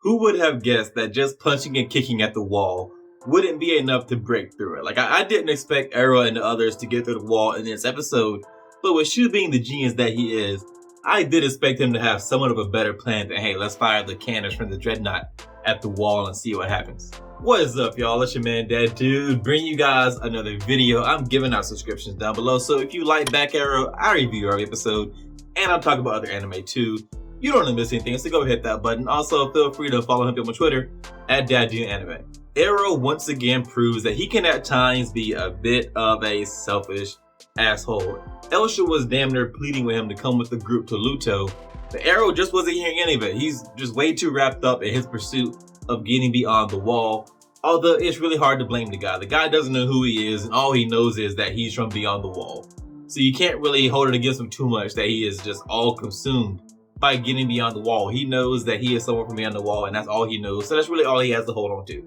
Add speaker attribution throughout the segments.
Speaker 1: Who would have guessed that just punching and kicking at the wall wouldn't be enough to break through it? Like, I didn't expect Arrow and the others to get through the wall in this episode, but with Shu being the genius that he is, I did expect him to have somewhat of a better plan than, hey, let's fire the cannons from the Dreadnought at the wall and see what happens. What is up, y'all? It's your man, Dad Dude, bringing you guys another video. I'm giving out subscriptions down below, so if you like Back Arrow, I review every episode, and I'll talk about other anime too. You don't want to miss anything, so go hit that button. Also, feel free to follow him on Twitter at DadDudeAnime. Arrow once again proves that he can at times be a bit of a selfish asshole. Elsha was damn near pleading with him to come with the group to Lutoh, but Arrow just wasn't hearing any of it. He's just way too wrapped up in his pursuit of getting beyond the wall. Although it's really hard to blame the guy. The guy doesn't know who he is, and all he knows is that he's from beyond the wall. So you can't really hold it against him too much that he is just all consumed by getting beyond the wall. He knows that he is someone from beyond the wall, and that's all he knows. So that's really all he has to hold on to.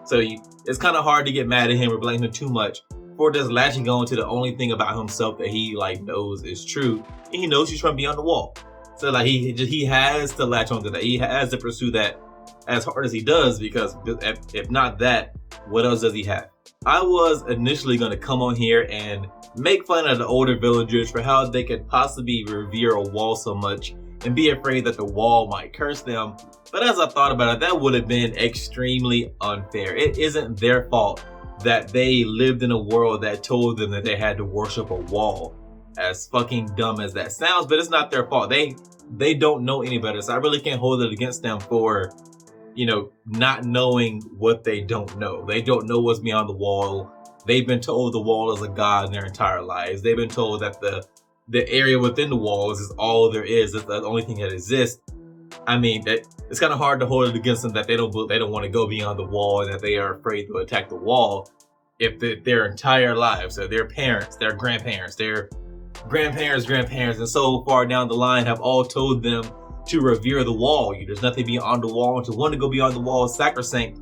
Speaker 1: So it's kind of hard to get mad at him or blame him too much for just latching on to the only thing about himself that he knows is true. And he knows he's from beyond the wall. So he has to latch onto that. He has to pursue that as hard as he does, because if not that, what else does he have? I was initially going to come on here and make fun of the older villagers for how they could possibly revere a wall so much and be afraid that the wall might curse them. But as I thought about it, that would have been extremely unfair. It isn't their fault that they lived in a world that told them that they had to worship a wall. As fucking dumb as that sounds, but it's not their fault. They don't know any better, so I really can't hold it against them for, not knowing what they don't know. They don't know what's beyond the wall. They've been told the wall is a god in their entire lives. They've been told that the area within the walls is all there is. It's the only thing that exists. I mean, it's kind of hard to hold it against them that they don't want to go beyond the wall and that they are afraid to attack the wall if their entire lives, so their parents, their grandparents, and so far down the line have all told them to revere the wall. There's nothing beyond the wall, and to want to go beyond the wall is sacrosanct.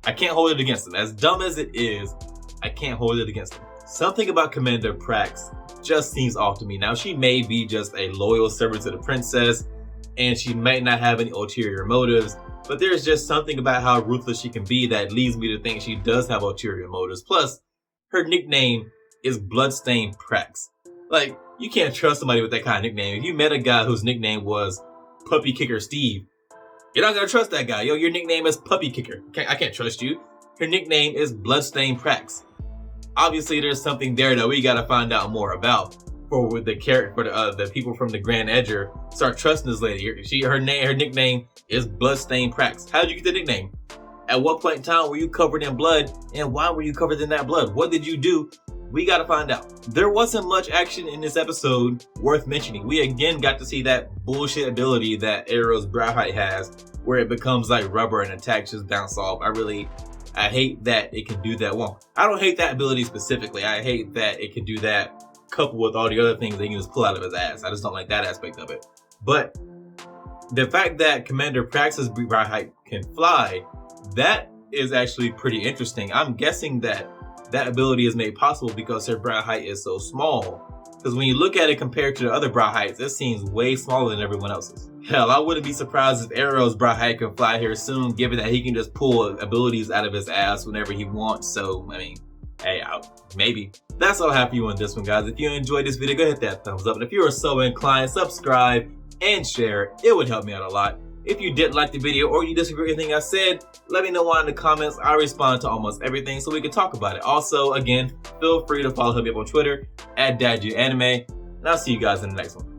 Speaker 1: I can't hold it against them. As dumb as it is, I can't hold it against them. Something about Commander Prax just seems off to me. Now, she may be just a loyal servant to the princess, and she might not have any ulterior motives, but there's just something about how ruthless she can be that leads me to think she does have ulterior motives. Plus, her nickname is Bloodstained Prax. Like, you can't trust somebody with that kind of nickname. If you met a guy whose nickname was Puppy Kicker Steve, you're not gonna trust that guy. Yo, your nickname is Puppy Kicker. I can't trust you. Her nickname is Bloodstained Prax. Obviously, there's something there that we gotta find out more about. For the people from the Grand Edger start trusting this lady. Her nickname is Bloodstained Prax. How did you get the nickname? At what point in time were you covered in blood, and why were you covered in that blood? What did you do? We gotta find out. There wasn't much action in this episode worth mentioning. We again got to see that bullshit ability that Arrow's brow height has, where it becomes like rubber and attacks just bounce off. I hate that it can do that. Well, I don't hate that ability specifically. I hate that it can do that coupled with all the other things that he can just pull out of his ass. I just don't like that aspect of it. But the fact that Commander Prax's brow height can fly, that is actually pretty interesting. I'm guessing that ability is made possible because her brow height is so small. Because when you look at it compared to the other brow heights, it seems way smaller than everyone else's. Hell, I wouldn't be surprised if Arrow's brow height can fly here soon, given that he can just pull abilities out of his ass whenever he wants. So, I mean, hey, maybe. That's all I have for you on this one, guys. If you enjoyed this video, go hit that thumbs up. And if you are so inclined, subscribe and share. It would help me out a lot. If you didn't like the video or you disagree with anything I said, let me know why in the comments. I respond to almost everything so we can talk about it. Also, again, feel free to follow me up on Twitter at DadDudeAnime, and I'll see you guys in the next one.